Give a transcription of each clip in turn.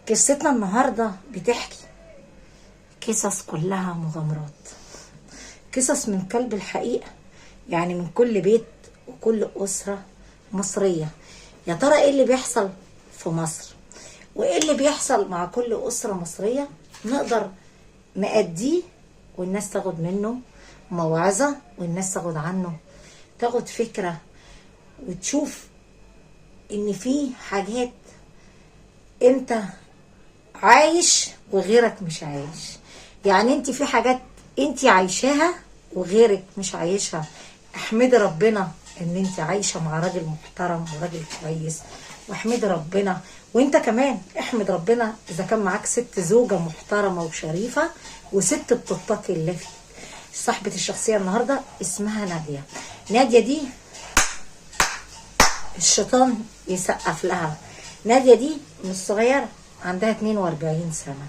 قصتنا النهاردة بتحكي قصص كلها مغامرات، قصص من قلب الحقيقة، يعني من كل بيت وكل أسرة مصرية. يا ترى ايه اللي بيحصل في مصر وايه اللي بيحصل مع كل أسرة مصرية نقدر نأديه والناس تاخد منه موعظة، والناس تاخد عنه تاخد فكرة، وتشوف ان في حاجات انت عايش وغيرك مش عايش. يعني انت في حاجات انت عايشاها وغيرك مش عايشها. احمدي ربنا ان انت عايشة مع راجل محترم وراجل كويس، واحمدي ربنا. وانت كمان احمد ربنا اذا كان معاك ست زوجة محترمة وشريفة وست بتتقي الله فيك. صاحبة الشخصية النهاردة اسمها نادية. نادية دي الشيطان يسقف لها. نادية دي مش صغيرة، عندها 42 سنة،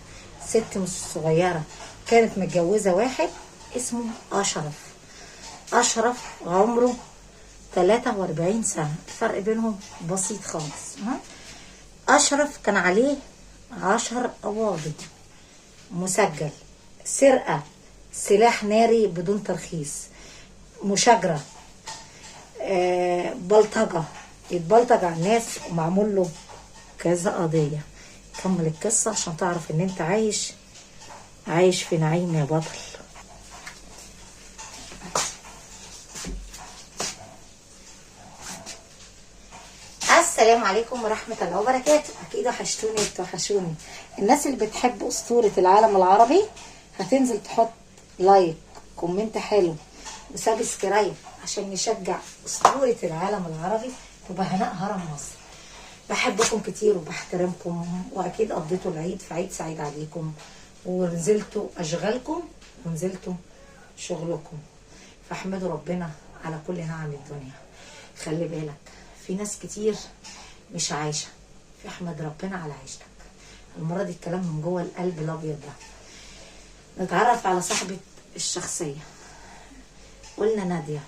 ست مش صغيرة. كانت متجوزة واحد اسمه أشرف. أشرف عمره 43 سنة، الفرق بينهم بسيط خالص. أشرف كان عليه 10 قواضي مسجل: سرقة، سلاح ناري بدون ترخيص، مشاجرة، بلطجة، يتبلطج على الناس ومعمول له كذا قضية. كمل القصة عشان تعرف ان انت عايش في نعيم يا بطل. السلام عليكم ورحمة الله وبركاته. اكيد وحشوني الناس اللي بتحب اسطورة العالم العربي هتنزل تحط لايك، كومنت حلو، وسبسكرايب عشان نشجع اسطورة العالم العربي وبهناء هرم مصر. بحبكم كتير وبحترمكم، واكيد قضيتوا العيد في عيد سعيد عليكم، ونزلتوا اشغالكم ونزلتوا شغلكم، فاحمدوا ربنا على كل نعم الدنيا. خلي بالك في ناس كتير مش عايشه، فاحمد ربنا على عيشتك. المره دي الكلام من جوه القلب الابيض ده. نتعرف على صاحبه الشخصيه. قلنا ناديه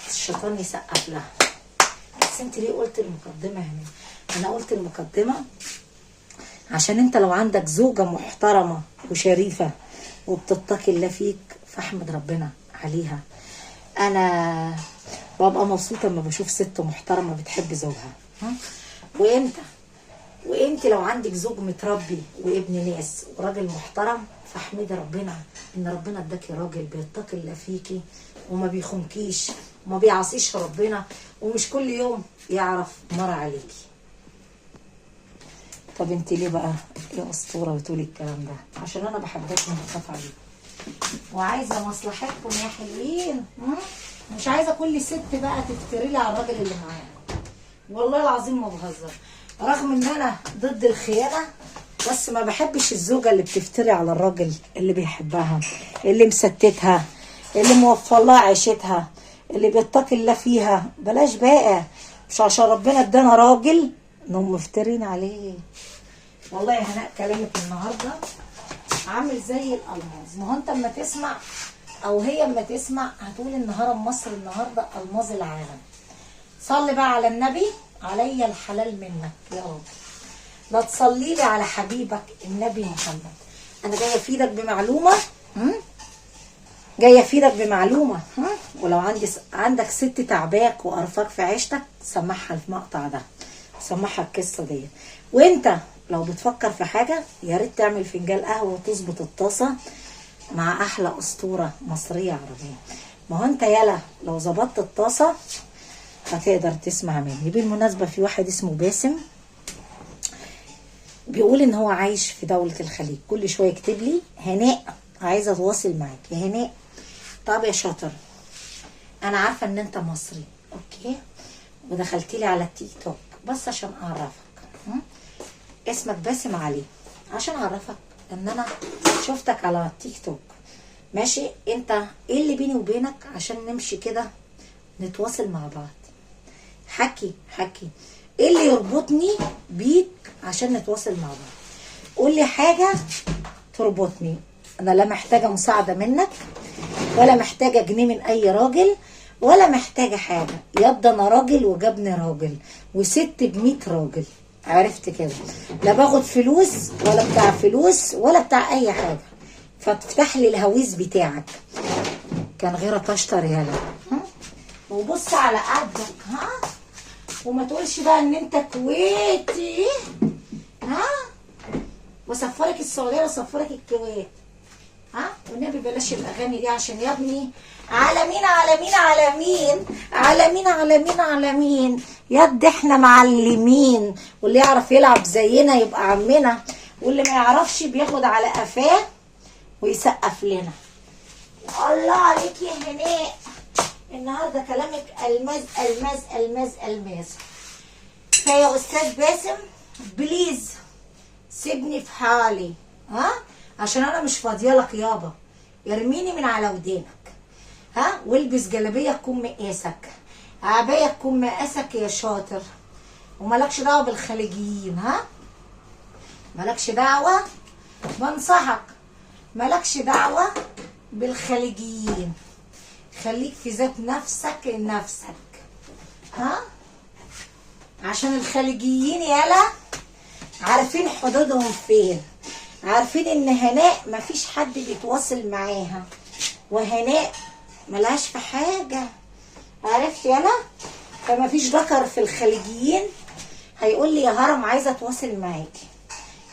الشيطان يسقف لها، بس انت ليه قلت المقدمه هنا؟ انا قلت المقدمه عشان انت لو عندك زوجه محترمه وشريفه وبتتقي الله فيك فاحمد ربنا عليها. انا ببقى مبسوطه لما بشوف ست محترمه بتحب زوجها. وانت لو عندك زوج متربي وابن ناس وراجل محترم فاحمدي ربنا ان ربنا اداكي راجل بيتقي الله فيكي وما بيخونكيش وما بيعصيش ربنا، ومش كل يوم يعرف مر عليكي. طب انت ليه بقى يا اسطوره بتقولي الكلام ده؟ عشان انا بحبكم وبخاف عليكم وعايزه مصلحتكم يا حلوين. مش عايزه كل ست بقى تفتري لي على الراجل اللي معاها. والله العظيم ما بهزر، رغم ان انا ضد الخيانه بس ما بحبش الزوجه اللي بتفتري على الراجل اللي بيحبها، اللي مستتها، اللي موفر لها عيشتها، اللي بيتقي الله فيها. بلاش بقى، مش عشان ربنا ادانا راجل انهم مفترين عليه. والله يا هناء كلامك النهارده عامل زي الالماظ. ما هو انت اما تسمع او هي اما تسمع هتقول ان هرم مصر النهارده الماظ العالم. صلي بقى على النبي، عليا الحلال منك يا رب. لا تصلي لي على حبيبك النبي محمد. انا جايه افيدك بمعلومه، جايه افيدك بمعلومه. ولو عندك ست تعباك وقرفاك في عيشتك سمعها المقطع ده، سمعها القصه دي. وانت لو بتفكر في حاجه يا ريت تعمل فنجان قهوه وتظبط الطاسه مع احلى اسطوره مصريه عربيه. ما هو انت يلا لو ظبطت الطاسه هتقدر تسمع مني. بالمناسبه في واحد اسمه باسم بيقول ان هو عايش في دولة الخليج، كل شوية يكتب لي هناء عايزة اتواصل معاك يا هناء. طب يا شاطر انا عارفة ان انت مصري اوكي، ودخلت لي على التيك توك بس عشان اعرفك. اسمك باسم علي، عشان اعرفك ان انا شفتك على التيك توك. ماشي، انت ايه اللي بيني وبينك عشان نمشي كده نتواصل مع بعض؟ حكي ايه اللي يربطني بيك عشان نتواصل مع بعض؟ قول لي حاجه تربطني. انا لا محتاجه مساعده منك ولا محتاجه جنيه من اي راجل ولا محتاجه حاجه. يبدو انا راجل وجابني راجل وست ب100 راجل. عرفت كده؟ لا باخد فلوس ولا بتاع فلوس ولا بتاع اي حاجه. فتفتح لي الهويس بتاعك. كان غيرك اشطر يالا. وبص على قدك. ها؟ وما تقولش بقى ان انت كويتي. ها؟ وسفرك السعوديه وسفرك الكويت. ها؟ والنبي بلاش الاغاني دي عشان يا ابني على مين على مين على مين على مين على مين على مين. يد احنا معلمين، واللي يعرف يلعب زينا يبقى عمنا، واللي ما يعرفش بياخد على قفاه ويسقف لنا. الله عليك يا هناء، النهارده كلامك الماس الماس الماس الماس. فيا استاذ باسم بليز سيبني في حالي. ها؟ عشان انا مش فاضيالك يابا. ارميني من على ودينك. ها؟ والبس جلابيه تكون مقاسك، عبايه تكون مقاسك يا شاطر، ومالكش دعوه بالخليجيين. ها؟ مالكش دعوه، بنصحك مالكش دعوه بالخليجيين. خليك في ذات نفسك لنفسك. ها؟ عشان الخليجيين يالا عارفين حدودهم فين، عارفين ان هناء مفيش حد بيتواصل معاها، وهناء ملهاش في حاجة. عرفت يالا؟ فمفيش ذكر في الخليجيين هيقول لي يا هرم عايزة اتواصل معاكي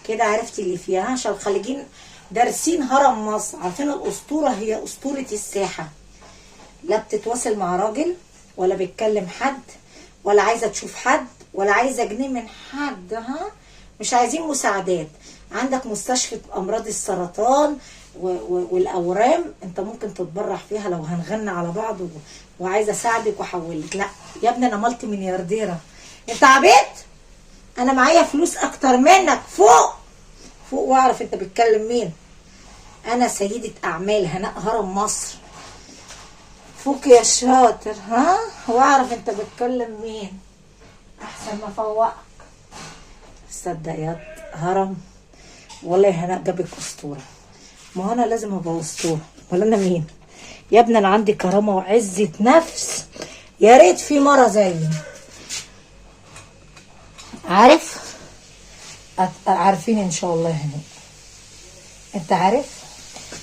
كده. عرفتي اللي فيها؟ عشان الخليجيين دارسين هرم مصر، عارفين الاسطورة هي اسطورة الساحة. لا بتتواصل مع راجل ولا بيتكلم حد ولا عايزة تشوف حد ولا عايزة جنيه من حد. ها؟ مش عايزين مساعدات. عندك مستشفى امراض السرطان والاورام، انت ممكن تتبرع فيها لو هنغنى على بعض وعايزه اساعدك واحولك. لا يا ابني انا مالتي مليارديره. انت عبيط؟ انا معايا فلوس اكتر منك. فوق فوق واعرف انت بتكلم مين. انا سيده اعمال هناء هرم مصر. فوق يا شاطر. ها؟ واعرف انت بتكلم مين احسن ما فوقك. تصدق يا هرم والله هناء جابك اسطوره. ما هو انا لازم ابقى اسطوره، ولا انا مين يا ابني؟ انا عندي كرامه وعزه نفس، يا ريت في مره زيي. عارف؟ عارفين ان شاء الله هناء. انت عارف؟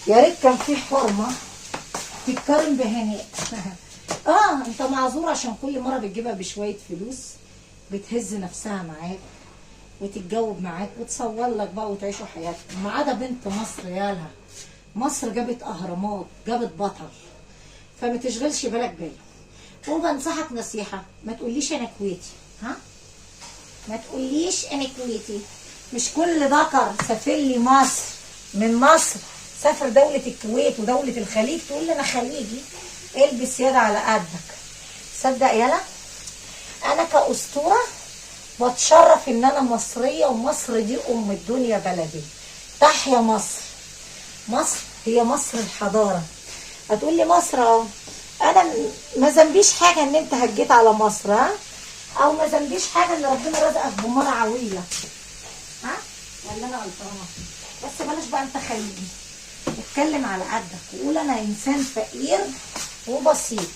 يا ريت كان في حرمه تتقارن بهناء. انت معذور عشان كل مره بتجيبها بشويه فلوس بتهز نفسها معاك وتتجاوب معاك وتصور لك بقى وتعيشوا حياتكم. ما عدا بنت مصر يالها. مصر جابت اهرامات، جابت بطل، فما تشغلش بالك بيا. وبنصحك نصيحه، ما تقوليش انا كويتي. ها؟ ما تقوليش انا كويتي. مش كل ذكر سافر لي مصر من مصر سافر دوله الكويت ودوله الخليج تقول لي انا خليجي. البس يد على قدك. صدق يالا انا كاسطوره واتشرف ان انا مصريه، ومصر دي ام الدنيا بلدي. تحيا مصر. مصر هي مصر الحضاره. هتقول لي مصر اهو. انا ما ذنبيش حاجه ان انت هجيت على مصر. ها؟ او ما ذنبيش حاجه ان ربنا رزقك بمرة عويه. ها؟ ولا انا غلطانه؟ بس بلاش بقى انت خليجي. اتكلم على قدك وقول انا انسان فقير وبسيط.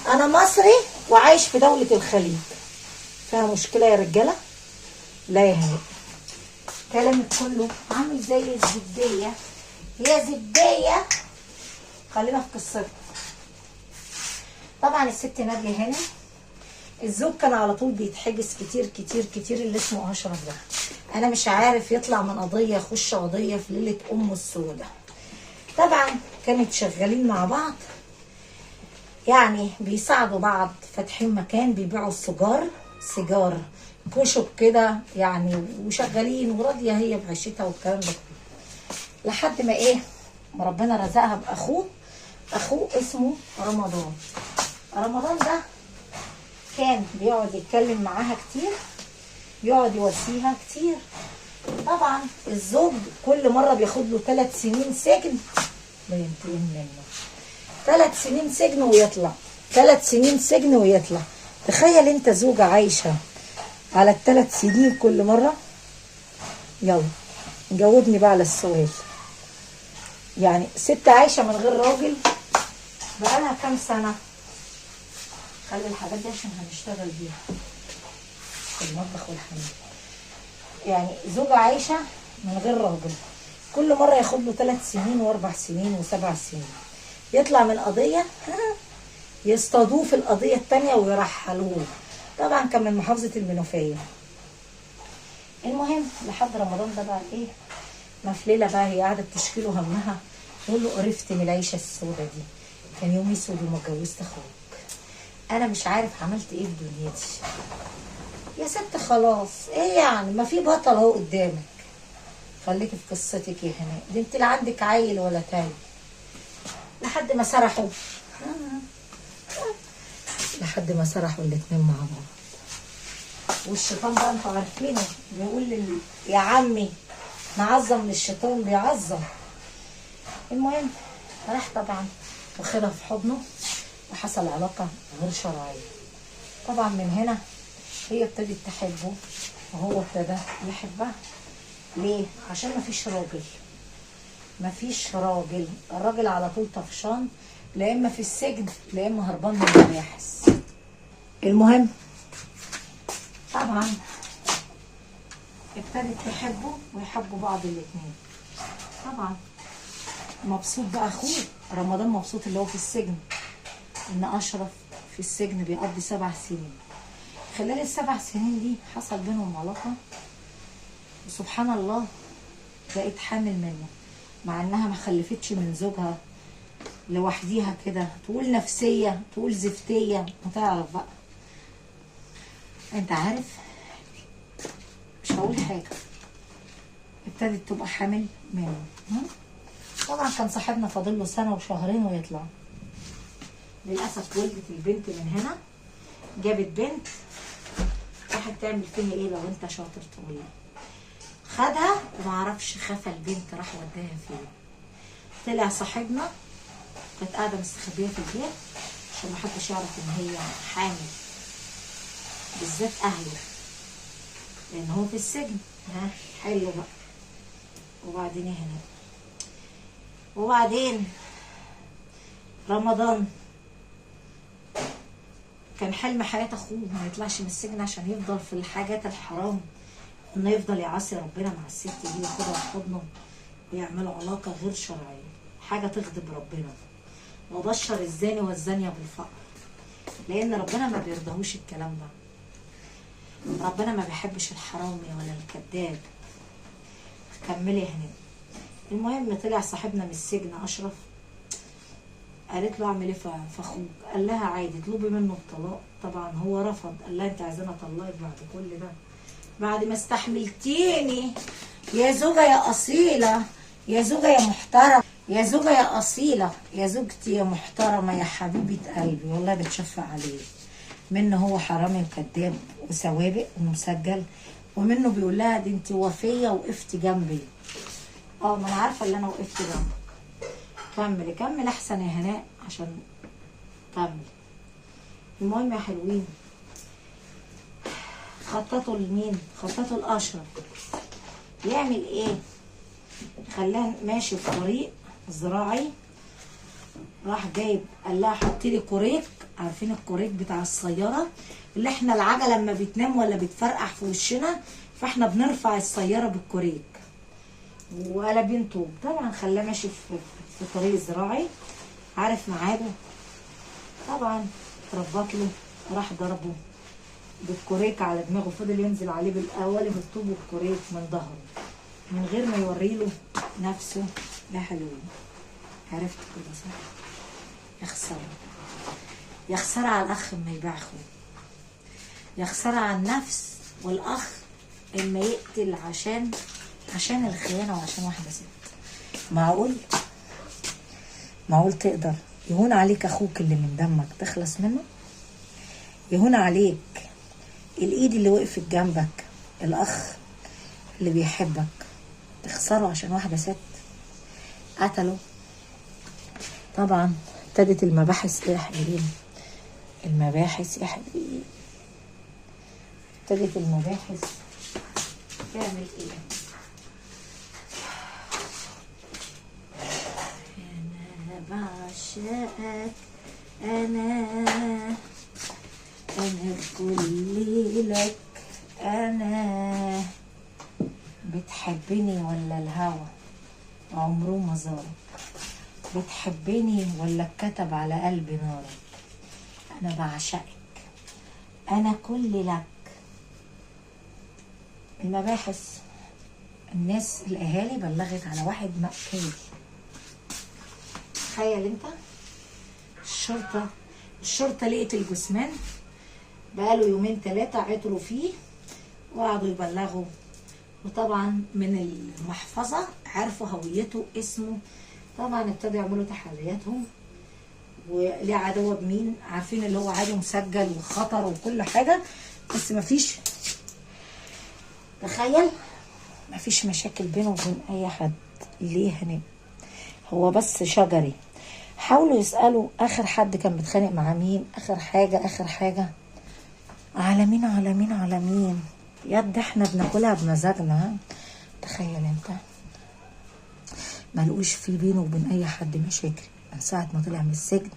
انا مصري وعايش في دوله الخليج. فيها مشكله يا رجاله؟ لا يا هناء. كلامك كله عامل زي الزبديه. هي زبديه. خلينا في قصتك. طبعا الست ناديه هنا الزوج كان على طول بيتحبس كتير كتير كتير، اللي اسمه اشرف ده. انا مش عارف يطلع من قضيه يخش قضيه في ليله امه السوداء. طبعا كانت شغالين مع بعض، يعني بيساعدوا بعض، فاتحين مكان بيبيعوا سيجار كشب كده يعني، وشغالين وراضيه هي بعيشتها والكلام ده كله. لحد ما ما ربنا رزقها باخوه اسمه رمضان. رمضان ده كان بيقعد يتكلم معاها كتير، يقعد يواسيها كتير. طبعا الزوج كل مره بياخد له 3 سنين سجن بينتقم منه. 3 سنين سجن ويطلع، 3 سنين سجن ويطلع. تخيل انت زوجة عايشة على ال3 سنين كل مرة. يلا جاوبني بقى على السؤال. يعني ست عايشة من غير راجل بقالها كام سنة؟ خلي الحاجات دي عشان هنشتغل بيها في المطبخ والحمام. يعني زوجة عايشة من غير راجل، كل مرة ياخد له 3 سنين و4 سنين و7 سنين، يطلع من قضية يصطادوه في القضية التانية ويرحلوه. طبعا كان من محافظة المنوفية. المهم لحد رمضان ده بقى ايه، مفللة بقى، هي قاعدة بتشكيله همها، تقول له قرفت من العيشة السودة دي، كان يومي اسود وما اتجوزت اخوك، انا مش عارف عملت ايه في دنيتي. يا ست خلاص، ايه يعني، ما في بطل اهو قدامك، خليكي في قصتك يا هناء، دي انت لا عندك عيل ولا تاني. لحد ما سرحوا لحد ما سرحوا الاتنين مع بعض. والشيطان بقى انتوا عارفينه بيقول يا عمي نعظم للشيطان بيعظم. المهم راح طبعا واخدها في حضنه وحصل علاقة غير شرعية. طبعا من هنا هي ابتدت تحبه وهو ابتدى يحبها. ليه؟ عشان مفيش راجل، الراجل على طول طفشان، لا اما في السجن لا اما هربان من المباحث. المهم طبعا ابتدت تحبه ويحبوا بعض الاتنين. طبعا مبسوط بقى اخوه رمضان، مبسوط اللي هو في السجن، ان اشرف في السجن بيقضي 7 سنين. خلال ال7 سنين دي حصل بينهم علاقة، وسبحان الله بقت حامل منه، مع انها ما خلفتش من زوجها لوحديها كده، تقول نفسية تقول زفتية، ما تعرف بقى. انت عارف مش هقول حاجة، ابتدت تبقى حامل منه. طبعا كان صاحبنا فاضل له 1 سنة وشهرين ويطلع. للأسف ولدت البنت من هنا، جابت بنت، راحت تعمل فيها ايه لو انت شاطر تقول لي. خدها ومعرفش خفى البنت راح وداها فين. طلع صاحبنا كانت قاعدة مستخبية في البيت عشان محدش يعرف ان هي حامل، بالذات اهله، لان هو في السجن. حلو بقى. وبعدين هنا وبعدين رمضان كان حلم حياة اخوه ما يطلعش من السجن عشان يفضل في الحاجات الحرام، انه يفضل يعصي ربنا مع الست دي وياخدها في حضنه ويعملوا علاقة غير شرعية، حاجة تغضب ربنا. وبشر الزاني والزانية بالفقر، لان ربنا ما بيرضاهوش الكلام ده. ربنا ما بيحبش الحرامي ولا الكذاب. كملي يا هنا. المهم طلع صاحبنا من السجن اشرف، قالت له اعمل ايه في اخوك؟ قال لها عادي اطلبي منه الطلاق. طبعا هو رفض، قال لها انت عايزاني اطلقك بعد كل ده؟ بعد ما استحملتيني يا زوجة يا اصيلة، يا زوجة يا محترمة، يا زوجة يا اصيلة، يا زوجتي يا محترمة يا حبيبة قلبي، والله بتشفع عليه. منه هو حرامي وكذاب وسوابق ومسجل، ومنه بيقول لها دي انت وفيه وقفتي جنبي. ما انا عارفه اللي انا وقفت جنبك. كمل احسن يا هناء عشان كمل. المهم يا حلوين، خططوا لمين؟ خططوا لاشرف. يعمل ايه؟ خلاه ماشي في طريق زراعي، راح جايب قال لها حطي لي كوريك، عارفين الكوريك بتاع السياره اللي احنا العجله لما بتنام ولا بتفرقع في وشنا فاحنا بنرفع السياره بالكوريك، وقلبين طوب. طبعا خلاه ماشي في طريق زراعي، عارف ميعاده. طبعا اتربط له، راح ضربه بالكوريك على دماغه، فضل ينزل عليه بالقوالب الطوب والكوريك من ظهره من غير ما يوريله نفسه. يا حلوين عرفت كده صح؟ يا خساره، يا خساره على الاخ اما يبيع اخوه، يا خساره على النفس والاخ اما يقتل عشان الخيانه وعشان واحده ست. معقول تقدر يهون عليك اخوك اللي من دمك تخلص منه؟ يهون عليك الايد اللي وقفت جنبك، الاخ اللي بيحبك، تخسره عشان واحده ست؟ قتله. طبعا ابتدت المباحث ايه يا حبيبي؟ المباحث يا حبيبي ابتدت المباحث تعمل ايه؟ انا بعشقك، انا الكل لك، انا بتحبني ولا الهوى عمره ما زارك، بتحبني ولا اتكتب على قلبي نارك، انا بعشقك، انا كل لك. المباحث الناس الاهالي بلغت على واحد مقتول. تخيل انت، الشرطة لقت الجثمان بقاله يومين 3 عطلوا فيه وقعدوا يبلغوا، وطبعا من المحفظة عرفوا هويته اسمه. طبعا ابتدوا يعملوا تحرياتهم وليه عدوى بمين، عارفين اللي هو عادي مسجل وخطر وكل حاجة، بس مفيش، تخيل مفيش مشاكل بينه وبين اي حد. ليه هنا؟ هو بس شجري. حاولوا يسألوا اخر حد كان بيتخانق مع مين، اخر حاجة على مين على مين على مين. يد احنا بناكلها بمزاجنا. تخيل انت، ملقوش في بينه وبين اي حد مشاكل من ساعة ما طلع من السجن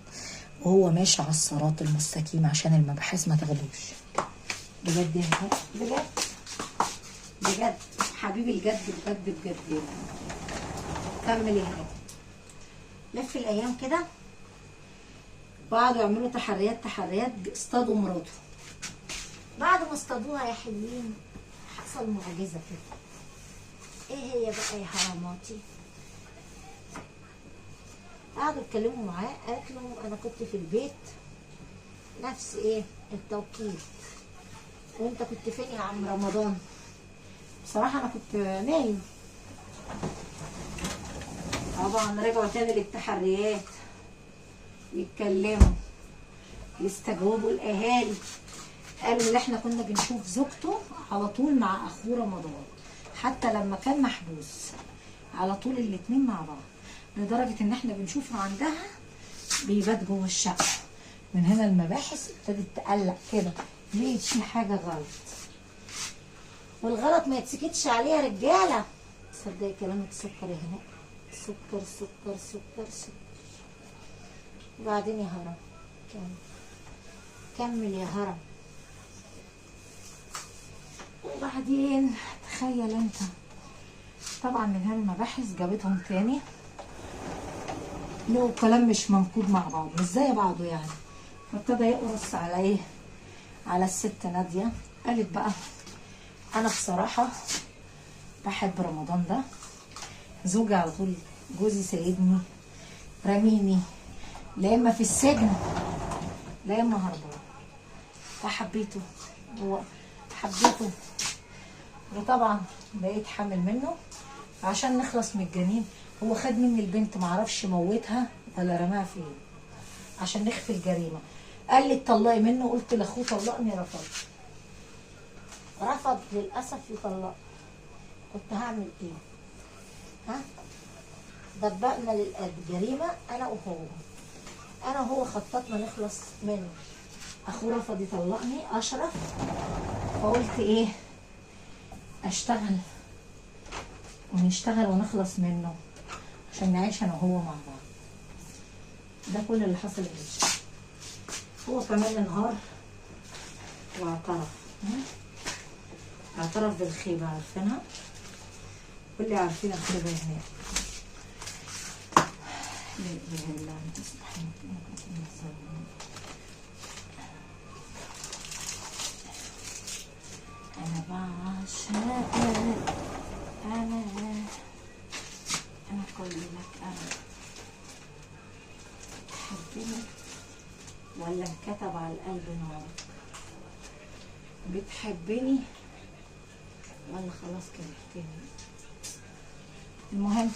وهو ماشي على الصراط المستقيم عشان المباحث ما تاخدوش. بجد يا بجد بجد حبيبي، الجد بجد بجد. كمل هنا. لف الايام كده وقعدوا يعملوا تحريات اصطادوا مراته. بعد ما اصطادوها يا حلوين حصل معجزه كده. ايه هي بقى يا حراماتي؟ قعدوا يتكلموا معاه، قالت له انا كنت في البيت نفس ايه التوقيت، وانت كنت فين يا عم رمضان؟ بصراحه انا كنت نايم. طبعا رجعوا تاني للتحريات يتكلموا يستجوبوا الاهالي، قالوا ان احنا كنا بنشوف زوجته على طول مع اخوه رمضان، حتى لما كان محبوس على طول الاتنين مع بعض، لدرجه ان احنا بنشوفه عندها بيبات جوه الشقه. من هنا المباحث ابتدت تقلق كده، لقيت في حاجه غلط، والغلط ما يتسكتش عليه يا رجاله. تصدقي كلامك سكر يا هناء، سكر سكر سكر سكر. وبعدين يا هرم كمل يا هرم. وبعدين تخيل انت، طبعا من هالمباحث جابتهم تاني لقوا كلام مش منقود مع بعض، مش زي بعضه يعني. فابتدى يقرص على ايه، على الست نادية. قالت بقى انا بصراحة بحب رمضان ده، زوجي على طول، جوزي سايبني رميني، لا اما في السجن لا اما هربان، فحبيته وطبعا بقيت حامل منه. عشان نخلص من الجنين هو خد مني البنت، معرفش موتها ولا رماها فين عشان نخفي الجريمه. قال لي اتطلقي منه، قلت لاخوه طلقني، رفض للاسف يطلقني. كنت هعمل ايه؟ ها؟ دبقنا للجريمه انا وهو خططنا نخلص منه. اخوه رفض يطلقني اشرف، فقلت ايه، اشتغل ونشتغل ونخلص منه عشان نعيش انا وهو مع بعض. ده كل اللي حصل يا باشا. هو كمان انهار اعترف بالخيبة. عارفينها؟ كل عارفين الخيبة هناك. لا اله الا انت سبحانك انك كنت من الظالمين. انا بعشقك، انا كل لك، انا تحبني ولا انكتب على القلب نارك، بتحبني ولا خلاص كرهتني. المهم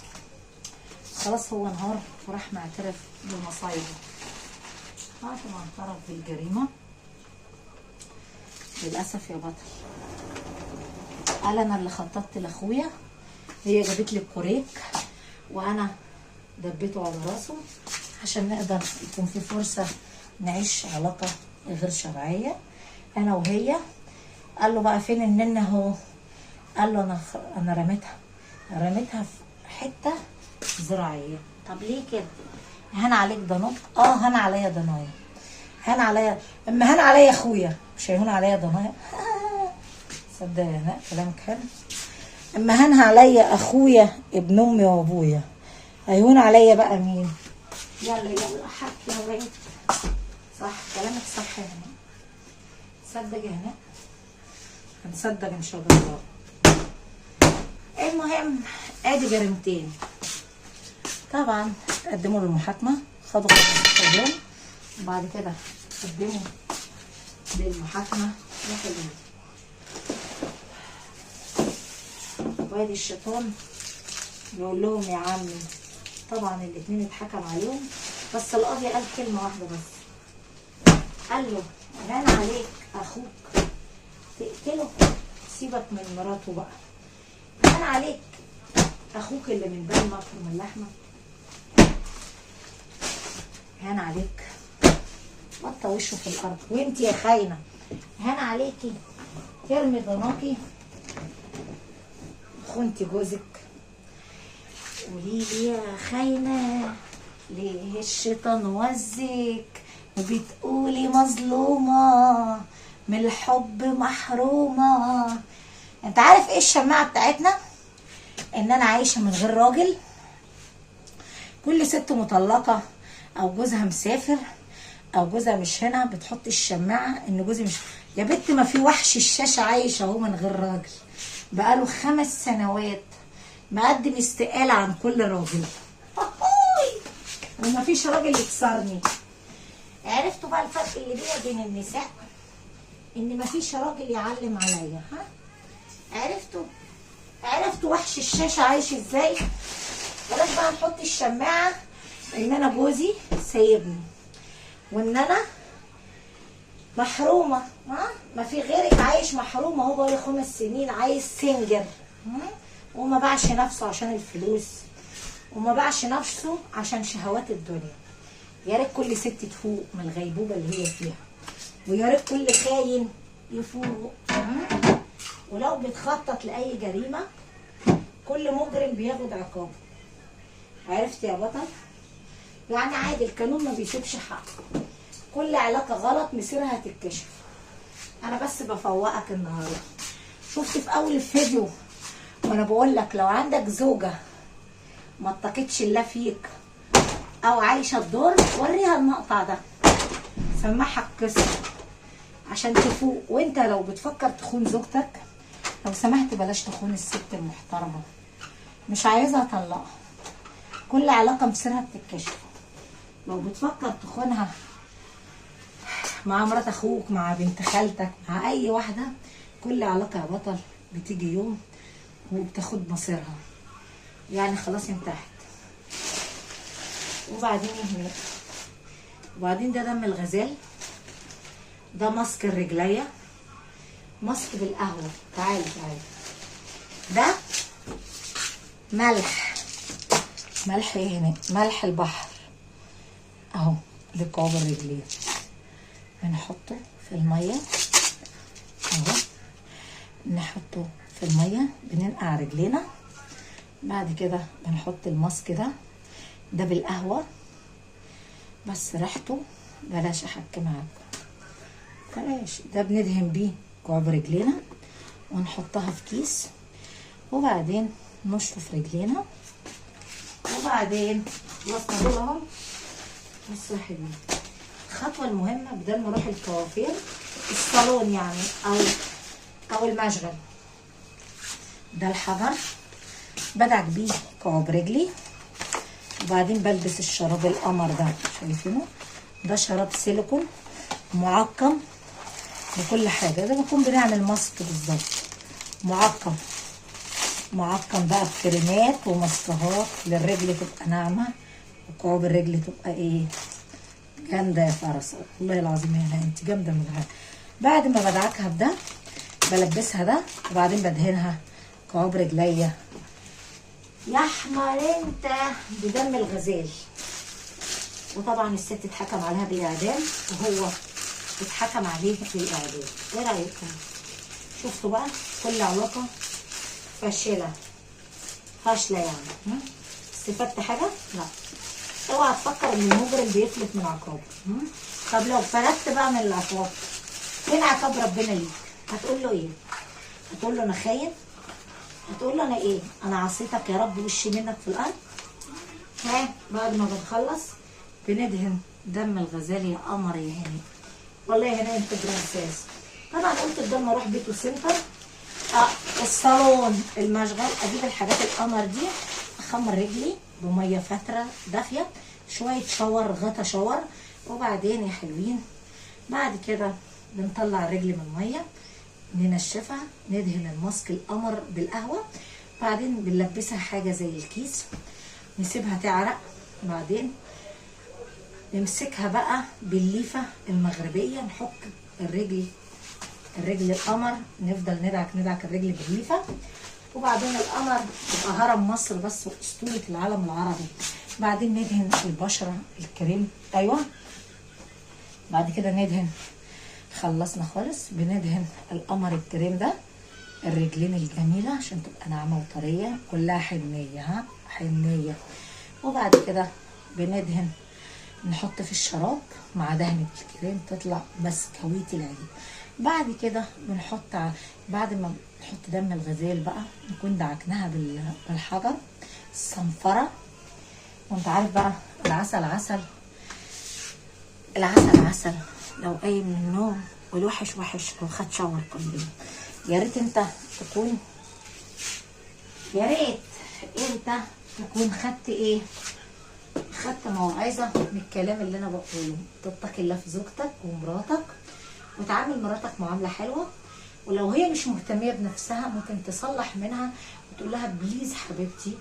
خلاص هو انهار وراح معترف بمصايبه. بعد ما اعترف بالجريمه للاسف يا بطل قال انا اللي خططت لاخويا، هي جابت لي الكوريك وانا دبيته على راسه عشان نقدر يكون في فرصه نعيش علاقه غير شرعيه انا وهي. قال له بقى فين الننه اهو؟ قال له انا رميتها في حته زراعيه. طب ليه كده؟ هان عليك ضناك؟ هان عليا ضنايا، هان عليا، اما هان عليا اخويا مش هيهون عليا ضنايا. صدق يا هناء كلامك حلو. اما هان عليا اخويا ابن امي وابويا، هيهون عليا بقى مين؟ يلا يلا حكي يا ولاد. صح كلامك صح يا هنا. صدق يا هنا، هنصدق ان شاء الله. المهم ادي جريمتين طبعا قدموا للمحاكمه، خدوا 15 يوم، وبعد كده قدموا للمحاكمه وحلوين. وادي الشيطان بيقول لهم يا عمي، طبعا الاتنين اتحكم عليهم، بس القاضي قال كلمه واحده بس، قال له هان عليك اخوك تقتله، سيبك من مراته بقى، هان عليك اخوك اللي من دمك ومن لحمك، هان عليك وطى وشه في الارض، وانت يا خاينه هان عليكي ترمي ضناكي خنتي جوزك. قوليلي يا خاينه ليه الشيطان وزك وبتقولي مظلومه من الحب محرومه؟ انت عارف ايه الشماعه بتاعتنا؟ ان انا عايشه من غير راجل. كل ست مطلقه او جوزها مسافر او جوزها مش هنا بتحط الشماعه ان جوزي مش، يا بنت ما في وحش الشاشه عايش اهو من غير راجل بقاله 5 سنوات مقدم استقاله عن كل راجل وما فيش راجل يكسرني. عرفتوا بقى الفرق اللي بيني وبين النساء؟ ان ما فيش راجل يعلم عليا. ها عرفتوا وحش الشاشه عايش ازاي؟ بلاش بقى نحط الشماعه ان انا جوزي سايبني وان انا محرومه. ما في غيرك عايش محرومه اهو بقالي 5 سنين عايش سنجر، وما باعش نفسه عشان الفلوس وما باعش نفسه عشان شهوات الدنيا. يا ريت كل ست تفوق من الغيبوبه اللي هي فيها، ويا ريت كل خاين يفوق. ولو بتخطط لاي جريمه كل مجرم بياخد عقابه. عرفت يا بطل؟ يعني عادي القانون ما بيسيبش حق، كل علاقه غلط مصيرها هتتكشف. انا بس بفوقك النهارده. شفت في اول الفيديو وانا بقول لك لو عندك زوجه ما اتقتش الله فيك او عايشه الدور، وريها المقطع ده سمعها القصه عشان تفوق. وانت لو بتفكر تخون زوجتك لو سمحت بلاش تخون الست المحترمه، مش عايزها اطلقها. كل علاقه مصيرها بتتكشف. لو بتفكر تخونها مع مرات اخوك، مع بنت خالتك، مع اي واحده، كل علاقه يا بطل بتيجي يوم وبتاخد مصيرها. يعني خلاص انتهت. وبعدين ده دم الغزال، ده ماسك الرجليه، ماسك بالقهوه. تعالي ده ملح ايه هنا؟ ملح البحر اهو لكعب الرجلين. بنحطه في الميه اهو، نحطه في الميه بننقع رجلينا. بعد كده بنحط الماسك ده بالقهوه، بس ريحته بلاش احكي معاكم، بلاش. ده بندهن بيه كعب رجلينا ونحطها في كيس، وبعدين نشطف رجلينا، وبعدين خلصنا دول اهو. بصوا يا حلوين، الخطوه المهمه بدل ما اروح الكوافير الصالون يعني او المشغل، ده الحجر بدعك بيه كعب رجلي، وبعدين بلبس الشراب القمر ده. شايفينه؟ ده شراب سيليكون معقم بكل حاجه، زي ما نكون بنعمل ماسك بالظبط. معقم بقى بكريمات ومسكهات للرجل تبقى ناعمه وكعب الرجل تبقى ايه؟ جامده يا فرس. والله العظيم يا هلا انت جامده من الحاجة. بعد ما بدعكها بده بلبسها ده، وبعدين بدهنها كعب رجليا. يا احمر انت بدم الغزال. وطبعا الست اتحكم عليها بالاعدام وهو اتحكم عليه بالاعدام. ايه رايكم؟ شفتوا بقى كل علاقه فاشله يعني. استفدت حاجه؟ لا. اوعى تفكر ان المجرم بيفلت من عقابه. طب لو فلتت بقى من العقاب، فين عقاب ربنا ليك؟ هتقول له ايه؟ هتقول له انا خاين هتقول له انا ايه؟ انا عصيتك يا رب وشي منك في الارض. ها بعد ما بنخلص بندهن دم الغزال يا قمر يا هاني. والله يا هاني انت برنسيس. طبعا قلت بدل ما اروح بيتو سنتر الصالون المشغل اجيب الحاجات القمر دي، اخمر رجلي بميه فتره دافيه، شويه شاور غطا شاور، وبعدين يا حلوين بعد كده بنطلع الرجل من الميه ننشفها، ندهن الماسك القمر بالقهوه، بعدين بنلبسها حاجه زي الكيس نسيبها تعرق، بعدين نمسكها بقى بالليفه المغربيه نحط الرجل القمر، نفضل ندعك الرجل بالليفه، وبعدين القمر يبقى هرم مصر بس واسطوره العالم العربي. بعدين ندهن البشره الكريم، ايوه بعد كده ندهن، خلصنا خالص بندهن القمر الكريم ده الرجلين الجميله عشان تبقى ناعمه وطريه كلها حنيه، ها حنيه. وبعد كده بندهن نحط في الشراب مع دهنة الكريم تطلع بسكويت العيد. بعد كده بنحط بعد ما نحط دم الغزال بقى نكون دعكناها بالحجر الصنفرة. وانت عارف بقى العسل عسل لو قايم من النوم والوحش وحش لو خد شاور كل يوم. يا ريت انت تكون خدت ايه؟ خدت موعظه من الكلام اللي انا بقوله. تتقي الله في زوجتك ومراتك وتعامل مراتك معامله حلوه، ولو هي مش مهتميه بنفسها ممكن تصلح منها وتقول لها بليز حبيبتي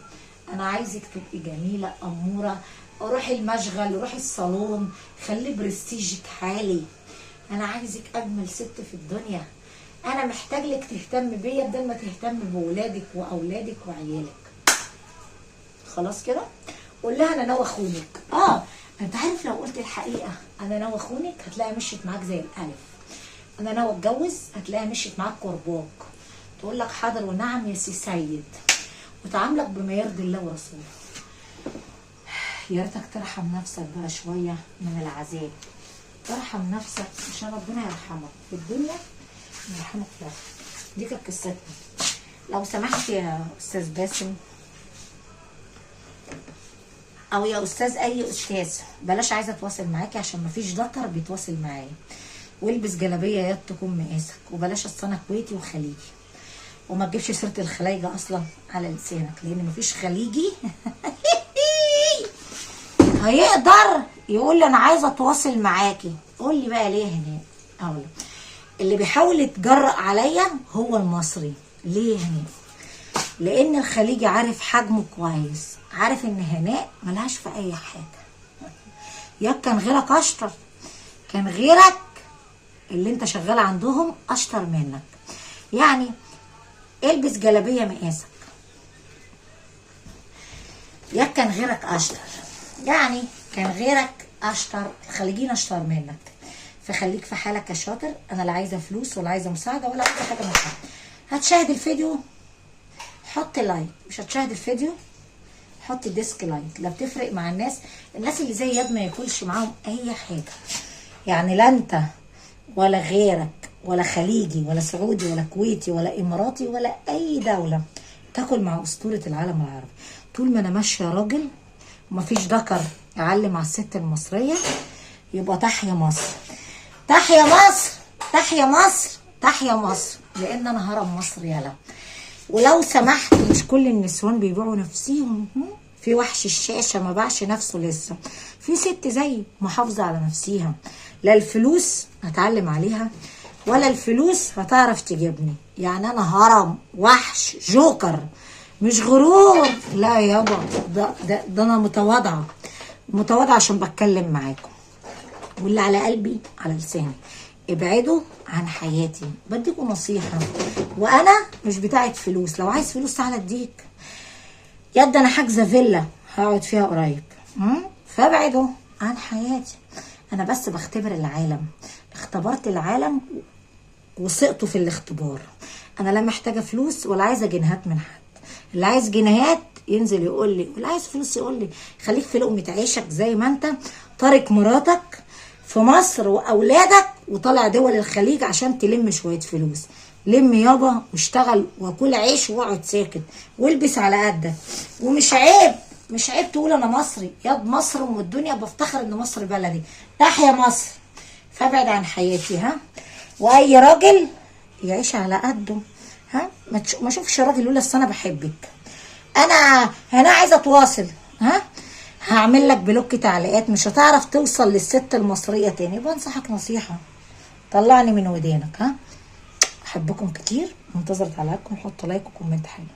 انا عايزك تبقي جميله اموره، روحي المشغل، روحي الصالون، خلي برستيجك عالي، انا عايزك اجمل ست في الدنيا، انا محتاج لك تهتم بيا بدل ما تهتم بولادك واولادك وعيالك. خلاص كده؟ قول لها انا ناوي اخونك. انت عارف لو قلت الحقيقه انا ناوي اخونك هتلاقيها مشيت معاك زي الالف. انا ناوي اتجوز هتلاقيها مشيت معاك كرباك، تقول لك حاضر ونعم يا سي سيد، وتعاملك بما يرضي الله ورسوله. يا ريتك ترحم نفسك بقى شويه من العذاب، ترحم نفسك عشان ربنا يرحمك في الدنيا ويرحمك في الاخره. دي كانت قصتنا. لو سمحت يا استاذ باسم او يا استاذ اي استاذ، بلاش عايزه اتواصل معاكي عشان مفيش ذكر بيتواصل معايا، والبس جلابيه يا تكون مقاسك، وبلاش اصل انا كويتي وخليجي، وما تجيبش سيره الخلايجه اصلا على لسانك لان مفيش خليجي هيقدر يقول لي انا عايزه اتواصل معاكي. قول لي بقى ليه هناك؟ اقول اللي بيحاول يتجرأ عليا هو المصري. ليه هناك؟ لان الخليجي عارف حجمه كويس، عارف ان هناء ملهاش في اي حاجه. ياك كان غيرك اشطر، كان غيرك اللي انت شغال عندهم اشطر منك. يعني البس جلابيه مقاسك، ياك كان غيرك اشطر، يعني كان غيرك اشطر، الخليجيين اشطر منك. فخليك في حالك يا شاطر. انا لا عايزه فلوس ولا عايزه مساعده ولا عايزه حاجه من حد. هتشاهد الفيديو حط لايك، مش هتشاهد الفيديو حط ديسك لايك. لا بتفرق مع الناس اللي زي ياد ما ياكلش معاهم اي حاجه. يعني لا انت ولا غيرك ولا خليجي ولا سعودي ولا كويتي ولا اماراتي ولا اي دوله تاكل مع اسطوره العالم العربي. طول ما انا ماشيه راجل ومفيش ذكر يعلم على الست المصريه يبقى تحيا مصر، تحيا مصر، تحيا مصر، تحيا مصر، لان انا هرم مصر يالا. ولو سمحت مش كل النسوان بيبيعوا نفسيهم، في وحش الشاشه ما باعش نفسه لسه، في ست زي محافظه على نفسيها، لا الفلوس هتعلم عليها ولا الفلوس هتعرف تجيبني. يعني انا هرم وحش جوكر مش غرور، لا يابا، ده انا متواضعه عشان بتكلم معاكم، واللي على قلبي على لساني. ابعدوا عن حياتي، بديكوا نصيحه، وانا مش بتاعت فلوس. لو عايز فلوس تعالى اديك. يد انا حاجزه فيلا هقعد فيها قريب، فابعدوا عن حياتي. انا بس بختبر العالم، اختبرت العالم وسقطوا في الاختبار. انا لا محتاجه فلوس ولا عايزه جنيهات من حد. اللي عايز جنيهات ينزل يقول لي، واللي عايز فلوس يقول لي. خليك في لقمه عيشك زي ما انت طارق مراتك في مصر واولادك وطالع دول الخليج عشان تلم شويه فلوس. لم يابا واشتغل وكل عيش واقعد ساكت والبس على قدك. ومش عيب، مش عيب تقول انا مصري، ياض مصر ام الدنيا، بفتخر ان مصر بلدي. تحيا مصر. فابعد عن حياتي ها. واي راجل يعيش على قده ها. ما اشوفش راجل يقول اصل انا بحبك. انا عايزه اتواصل ها، هعمل لك بلوك تعليقات، مش هتعرف توصل للست المصريه تاني. بنصحك نصيحه، طلعني من ودانك ها. احبكم كتير، منتظره تعليقاتكم، حطوا لايك وكومنت حلو.